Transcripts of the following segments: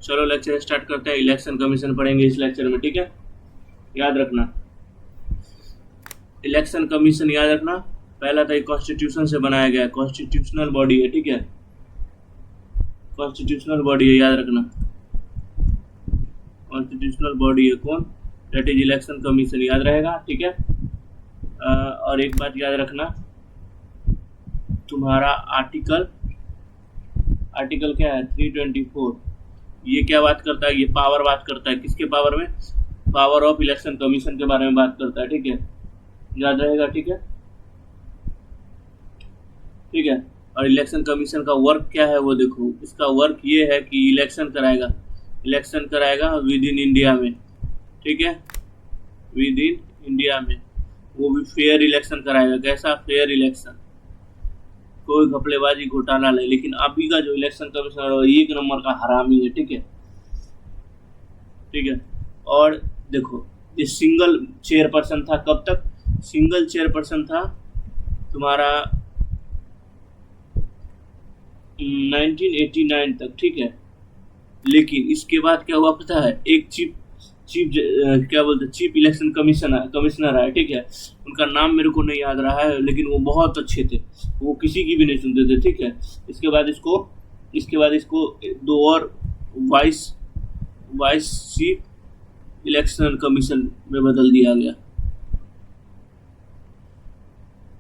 चलो lecture start करते हैं। इलेक्शन कमीशन पढ़ेंगे इस लेक्चर में, ठीक है। याद रखना, इलेक्शन कमीशन याद रखना, पहला था कॉन्स्टिट्यूशन से बनाया गया, कॉन्स्टिट्यूशनल बॉडी है, ठीक है। कॉन्स्टिट्यूशनल बॉडी है, याद रखना, कॉन्स्टिट्यूशनल बॉडी है कौन, दैट इज इलेक्शन कमीशन, याद रहेगा, ठीक है। और एक बात याद रखना, तुम्हारा आर्टिकल क्या है 324, ये क्या बात करता है, ये पावर बात करता है, किसके पावर में, पावर ऑफ इलेक्शन कमीशन के बारे में बात करता है, ठीक है, याद रहेगा, ठीक है, ठीक है। और इलेक्शन कमीशन का वर्क क्या है वो देखो, इसका वर्क ये है कि इलेक्शन कराएगा विद इन इंडिया में, ठीक है, विद इन इंडिया में, वो भी फेयर इलेक्शन कराएगा। कैसा फेयर इलेक्शन, कोई घपलेबाजी घोटाला नहीं। लेकिन अभी का जो इलेक्शन कमीशनर है एक नंबर का हरामी है, ठीक है, ठीक है। और देखो ये सिंगल चेयरपर्सन था, कब तक सिंगल चेयरपर्सन था तुम्हारा 1989 तक, ठीक है। लेकिन इसके बाद क्या हुआ पता है, एक चीफ इलेक्शन कमिश्नर है, ठीक है। उनका नाम मेरे को नहीं याद रहा है, लेकिन वो बहुत अच्छे थे, वो किसी की भी नहीं सुनते थे, ठीक है। इसके बाद इसको दो और वाइस चीफ इलेक्शन कमीशन में बदल दिया गया।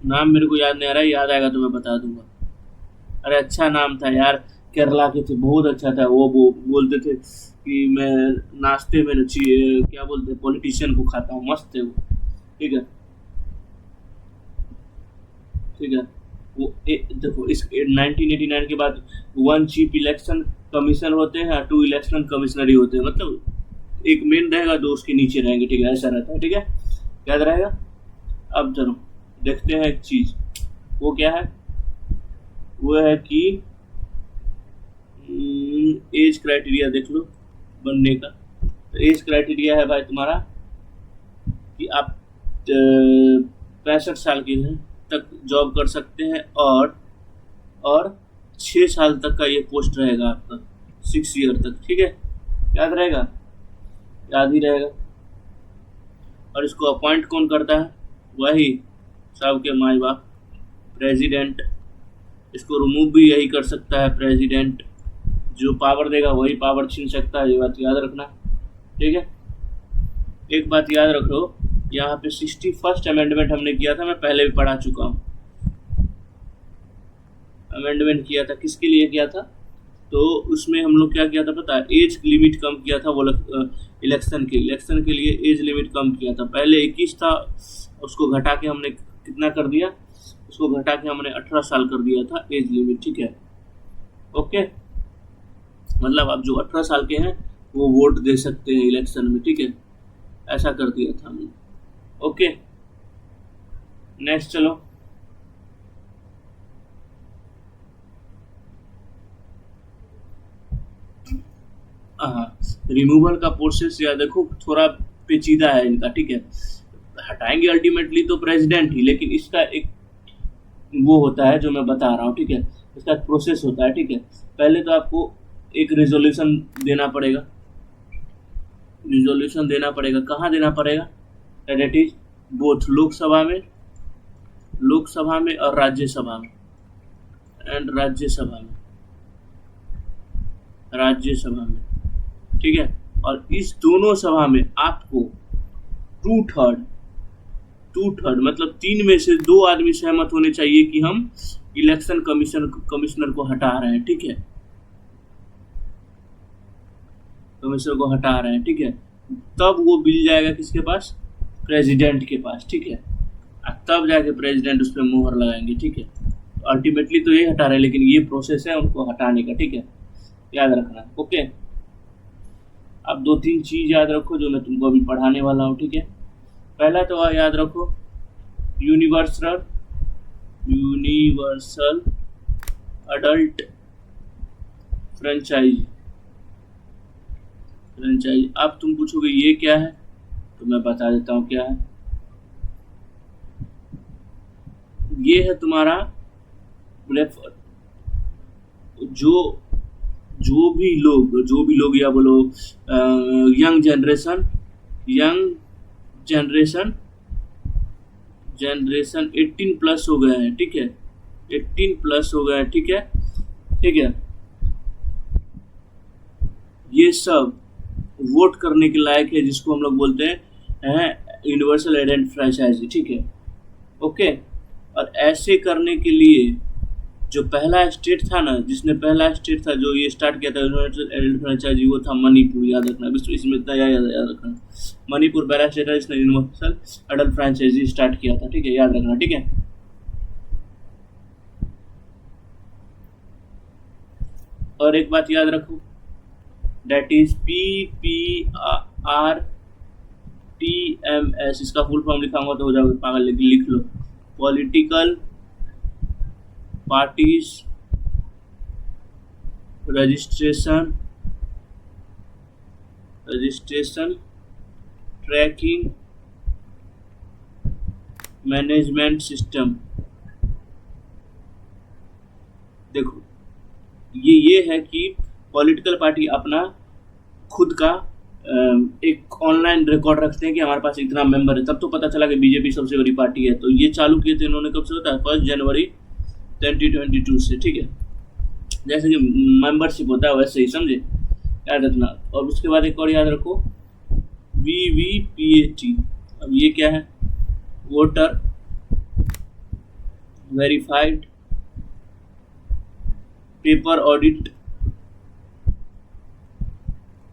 नाम मेरे को याद नहीं आ रहा है, याद आएगा तो मैं बता दूंगा। अरे अच्छा नाम था यार, केरला के थे, बहुत अच्छा था। वो बोलते थे कि मैं नाश्ते में क्या बोलते पॉलिटिशियन को खाता हूँ, मस्त थे वो, ठीक है, ठीक है। वो देखो इस 1989 के बाद 1 चीफ इलेक्शन कमीशन होते हैं, 2 इलेक्शन कमिश्नरी होते हैं, मतलब एक मेन रहेगा, 2 उसके नीचे रहेंगे, ठीक है, ऐसा रहता है, ठीक है, याद रहेगा। अब चलो देखते हैं एक चीज, वो क्या है, वो है कि एज क्राइटेरिया देख लो बनने का। तो एज क्राइटेरिया है भाई तुम्हारा कि आप 65 साल के हैं तक जॉब कर सकते हैं, और 6 साल तक का ये पोस्ट रहेगा आपका, 6 ईयर तक, ठीक है, याद रहेगा, याद ही रहेगा। और इसको अपॉइंट कौन करता है, वही सबके माई बाप, प्रेसिडेंट। इसको रिमूव भी यही कर सकता है प्रेसिडेंट, जो पावर देगा वही पावर छीन सकता है, ये बात याद रखना, ठीक है। एक बात याद रखो, यहाँ पे 61st अमेंडमेंट हमने किया था, मैं पहले भी पढ़ा चुका हूँ। अमेंडमेंट किया था, किसके लिए किया था, तो उसमें हम लोग क्या किया था पता है, एज लिमिट कम किया था, वो इलेक्शन के लिए एज लिमिट कम किया था। पहले 21 था, उसको घटा के हमने कितना कर दिया, उसको घटा के हमने 18 साल कर दिया था एज लिमिट, ठीक है, ओके। मतलब आप जो 18 साल के हैं वो वोट दे सकते हैं इलेक्शन में, ठीक है, ऐसा कर दिया था हमने, ओके। नेक्स्ट चलो, हाँ, रिमूवल का प्रोसेस या देखो थोड़ा पेचीदा है इनका, ठीक है। हटाएंगे अल्टीमेटली तो प्रेसिडेंट ही, लेकिन इसका एक वो होता है जो मैं बता रहा हूँ, ठीक है, इसका प्रोसेस होता है, ठीक है। पहले तो आपको एक रिजोल्यूशन देना पड़ेगा, कहाँ देना पड़ेगा, दैट इज बोथ लोकसभा में और राज्यसभा में, राज्यसभा में, ठीक है। और इस दोनों सभा में आपको 2/3 मतलब 3 में से 2 आदमी सहमत होने चाहिए कि हम इलेक्शन कमिश्नर को हटा रहे हैं, ठीक है, कमिश्नर को हटा रहे हैं, ठीक है। तब वो बिल जाएगा किसके पास, प्रेसिडेंट के पास, ठीक है, तब जाके प्रेसिडेंट उस पर मोहर लगाएंगे, ठीक है। अल्टीमेटली तो ये हटा रहे हैं, लेकिन ये प्रोसेस है उनको हटाने का, ठीक है, याद रखना, ओके। अब 2-3 चीज याद रखो जो मैं तुमको अभी पढ़ाने वाला हूँ, ठीक है। पहला तो याद रखो यूनिवर्सल अडल्ट फ्रेंचाइज। अब तुम पूछोगे ये क्या है, तो मैं बता देता हूँ क्या है। ये है तुम्हारा जो जो भी लोग या बोलो यंग जनरेशन जनरेशन 18 प्लस हो गया है, ठीक है, 18 प्लस हो गया है, ठीक है, ठीक है, ये सब वोट करने के लायक है, जिसको हम लोग बोलते हैं यूनिवर्सल आइडेंटिटी, ठीक है, ओके। और ऐसे करने के लिए जो पहला स्टेट था ना, जिसने पहला स्टेट था जो ये स्टार्ट किया था यूनिवर्सल आइडेंटिटी, वो था मणिपुर, याद रखना, इसमें इतना याद रखना, मणिपुर पहला स्टेट है जिसने यूनिवर्सल आइडेंटिटी स्टार्ट किया था, ठीक है, याद रखना, ठीक है। और एक बात याद रखो, डेट इज PPRTMS, इसका फुल फॉर्म लिखाऊंगा तो हो जाएगा पागल, लिख लो, political parties registration tracking management system. देखो ये है कि पॉलिटिकल पार्टी अपना खुद का एक ऑनलाइन रिकॉर्ड रखते हैं कि हमारे पास इतना मेंबर है। तब तो पता चला कि बीजेपी सबसे बड़ी पार्टी है। तो ये चालू किए थे इन्होंने, कब से होता है, 1 जनवरी 2022 से, ठीक है। जैसे कि मेंबरशिप होता है वैसे ही, समझे, याद रखना। और उसके बाद एक और याद रखो, VVPAT। अब ये क्या है, voter verified paper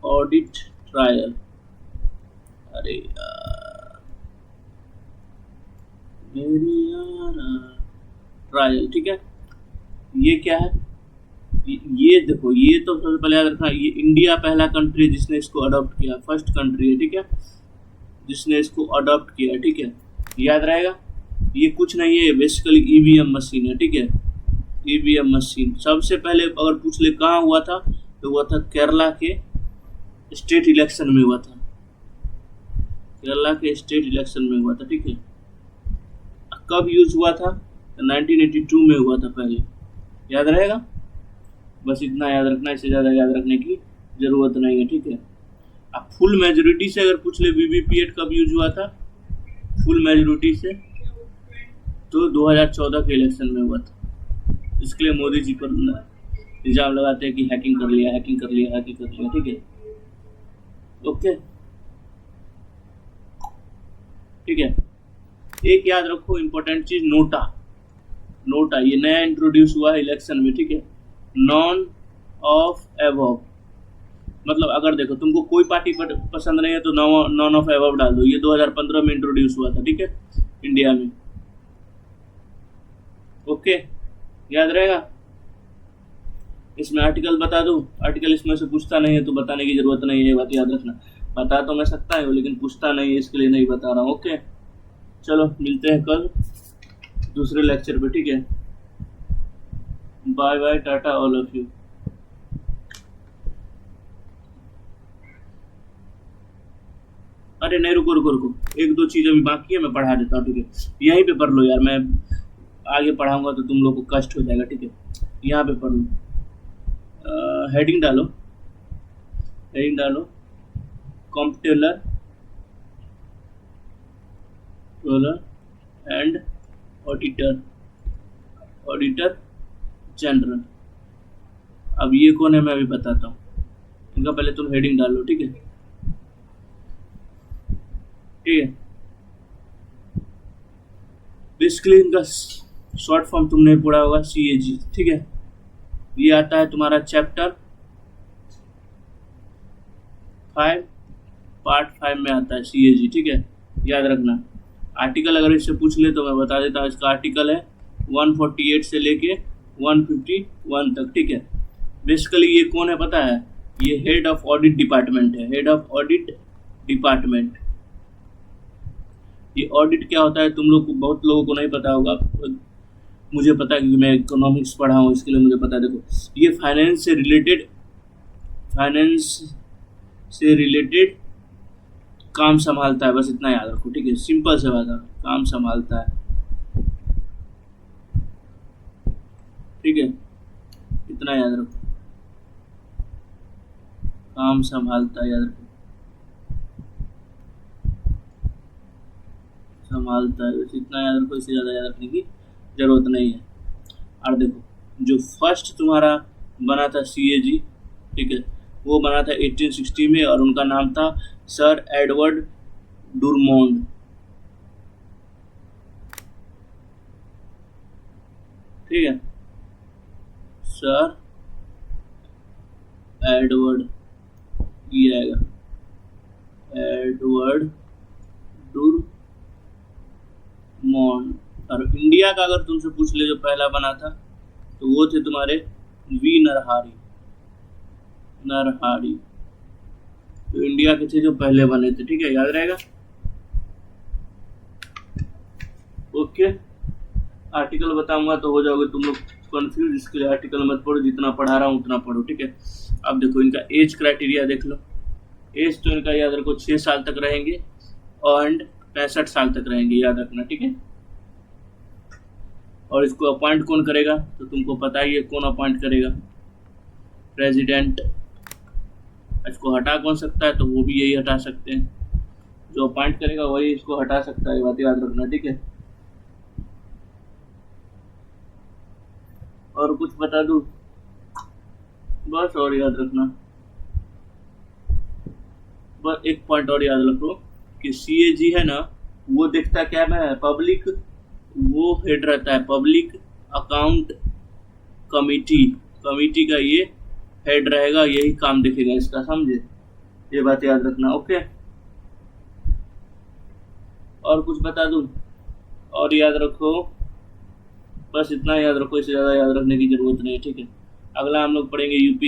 audit trial. अरे यार मेरी ट्रायल, ठीक है। ये क्या है, ये देखो, ये तो सबसे पहले याद रखना, ये इंडिया पहला कंट्री है जिसने इसको अडॉप्ट किया, फर्स्ट कंट्री है, ठीक है, जिसने इसको अडॉप्ट किया, ठीक है, याद रहेगा। ये कुछ नहीं है, बेसिकली ईवीएम मशीन है, ठीक है, ईवीएम मशीन। सबसे पहले अगर पूछ ले कहाँ हुआ था, तो हुआ था केरला के स्टेट इलेक्शन में हुआ था, केरला के स्टेट इलेक्शन में हुआ था, ठीक है। कब यूज हुआ था, 1982 में हुआ था पहले, याद रहेगा। बस इतना याद रखना, इससे ज़्यादा याद रखने की ज़रूरत नहीं है, ठीक है। अब फुल मेजोरिटी से अगर पूछ ले वीवीपीएट कब यूज हुआ था, फुल मेजोरिटी से, तो 2014 के इलेक्शन में हुआ था। इसके लिए मोदी जी पर इल्जाम लगाते हैं कि हैकिंग कर लिया, ठीक है, ओके, ठीक है। एक याद रखो इंपॉर्टेंट चीज, नोटा ये नया इंट्रोड्यूस हुआ है इलेक्शन में, ठीक है। नॉन ऑफ एबव, मतलब अगर देखो तुमको कोई पार्टी पसंद नहीं है तो नॉन ऑफ एबव डाल दो। ये 2015 में इंट्रोड्यूस हुआ था, ठीक है, इंडिया में, ओके, याद रहेगा। इसमें आर्टिकल बता दूं, आर्टिकल इसमें से पूछता नहीं है तो बताने की जरूरत नहीं है, ये बात याद रखना। बता तो मैं सकता हूँ लेकिन पूछता नहीं है, इसके लिए नहीं बता रहा हूँ, ओके। चलो मिलते हैं कल दूसरे लेक्चर पे, ठीक है। Bye bye, tata all of you. अरे नहीं, रुको, एक दो चीज अभी बाकी है, मैं पढ़ा देता हूँ, ठीक है। यहीं पे पढ़ लो यार, मैं आगे पढ़ाऊंगा तो तुम लोग को कष्ट हो जाएगा, ठीक है। यहाँ पे पढ़ लो, हेडिंग डालो, कंप्ट्रोलर एंड ऑडिटर जनरल। अब ये कौन है मैं अभी बताता हूँ, इनका पहले तुम हेडिंग डालो, ठीक है, ठीक है। बेसिकली इनका शॉर्ट फॉर्म तुमने पढ़ा होगा, CAG, ठीक है। ये आता है तुम्हारा चैप्टर 5 पार्ट 5 में आता है CAG, ठीक है, याद रखना। आर्टिकल अगर इससे पूछ ले तो मैं बता देता हूँ, इसका आर्टिकल है 148 से लेके 151 तक, ठीक है। बेसिकली ये कौन है पता है, ये हेड ऑफ ऑडिट डिपार्टमेंट है, हेड ऑफ ऑडिट डिपार्टमेंट। ये ऑडिट क्या होता है तुम लोग को, बहुत लोगों को नहीं पता होगा, मुझे पता है क्योंकि मैं इकोनॉमिक्स पढ़ा हूँ, इसके लिए मुझे पता है। देखो ये फाइनेंस से रिलेटेड काम संभालता है, बस इतना याद रखो, ठीक है। सिंपल से बात है, काम संभालता है, ठीक है, इतना याद रखो। काम संभालता है, याद रखो, संभालता है, बस इतना याद रखो, इससे ज़्यादा याद रखने की ज़रूरत नहीं है। और देखो जो फर्स्ट तुम्हारा बना था CAG, ठीक है, वो बना था 1860 में और उनका नाम था सर एडवर्ड डुरमोंड। ठीक है, सर एडवर्ड, ये आएगा एडवर्ड डुरमोंड। और इंडिया का अगर तुमसे पूछ ले जो पहला बना था, तो वो थे तुम्हारे वी नरहारी। नरहारी तो इंडिया के थे जो पहले बने थे, ठीक है, याद रहेगा। ओके, आर्टिकल बताऊंगा तो हो जाओगे तुम लोग कंफ्यूज, इसके लिए आर्टिकल मत पढ़ो, जितना पढ़ा रहा हूँ उतना पढ़ो, ठीक है। अब देखो इनका एज क्राइटेरिया देख लो। एज तो इनका याद रखो 6 साल तक रहेंगे एंड 65 साल तक रहेंगे, याद रखना, ठीक है। और इसको अपॉइंट कौन करेगा, तो तुमको पता ही है कौन अपॉइंट करेगा, प्रेसिडेंट। इसको हटा कौन सकता है, तो वो भी यही हटा सकते हैं, जो अपॉइंट करेगा वही इसको हटा सकता है, बात याद रखना, ठीक है। और कुछ बता दूं, बस और याद रखना, बस एक पॉइंट और याद रखो कि CAG है ना, वो देखता क्या है, पब्लिक, वो हेड रहता है पब्लिक अकाउंट कमिटी, कमिटी का ये हेड रहेगा, यही काम देखेगा इसका, समझे, ये बात याद रखना। ओके, और कुछ बता दूं, और याद रखो, बस इतना याद रखो, इससे ज़्यादा याद रखने की जरूरत नहीं है, ठीक है। अगला हम लोग पढ़ेंगे यूपी